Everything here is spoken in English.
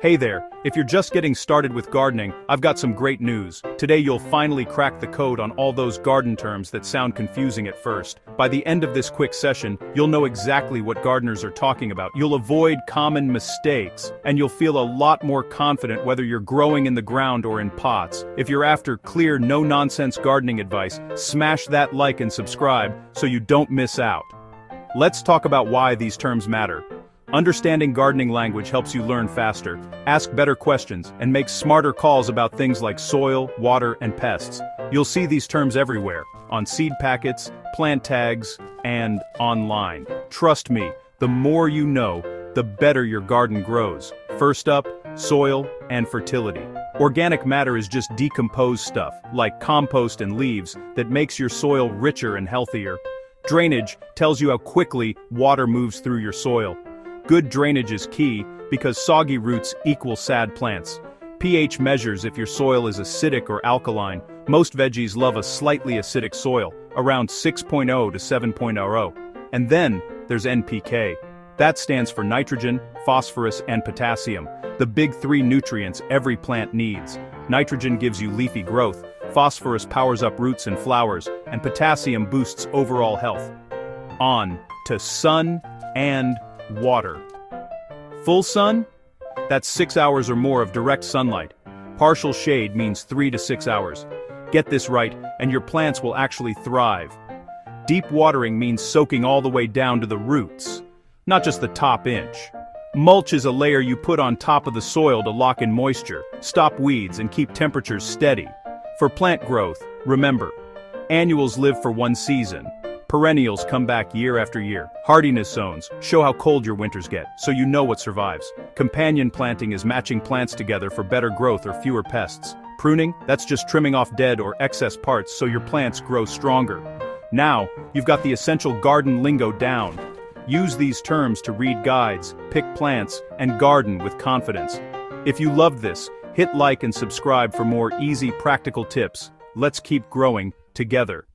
Hey there, if you're just getting started with gardening, I've got some great news. Today you'll finally crack the code on all those garden terms that sound confusing at first. By the end of this quick session, you'll know exactly what gardeners are talking about. You'll avoid common mistakes, and you'll feel a lot more confident whether you're growing in the ground or in pots. If you're after clear, no-nonsense gardening advice, smash that like and subscribe so you don't miss out. Let's talk about why these terms matter. Understanding gardening language helps you learn faster, ask better questions, and make smarter calls about things like soil, water, and pests. You'll see these terms everywhere, on seed packets, plant tags, and online. Trust me, the more you know, the better your garden grows. First up, soil and fertility. Organic matter is just decomposed stuff, like compost and leaves, that makes your soil richer and healthier. Drainage tells you how quickly water moves through your soil. Good drainage is key, because soggy roots equal sad plants. pH measures if your soil is acidic or alkaline. Most veggies love a slightly acidic soil, around 6.0 to 7.0. And then, there's NPK. That stands for nitrogen, phosphorus, and potassium, the big three nutrients every plant needs. Nitrogen gives you leafy growth, phosphorus powers up roots and flowers, and potassium boosts overall health. On to sun and water. Full sun? That's 6 hours or more of direct sunlight. Partial shade means 3 to 6 hours. Get this right, and your plants will actually thrive. Deep watering means soaking all the way down to the roots, not just the top inch. Mulch is a layer you put on top of the soil to lock in moisture, stop weeds, and keep temperatures steady. For plant growth, remember, annuals live for one season. Perennials come back year after year. Hardiness zones show how cold your winters get, so you know what survives. Companion planting is matching plants together for better growth or fewer pests. Pruning, that's just trimming off dead or excess parts so your plants grow stronger. Now, you've got the essential garden lingo down. Use these terms to read guides, pick plants, and garden with confidence. If you loved this, hit like and subscribe for more easy, practical tips. Let's keep growing together.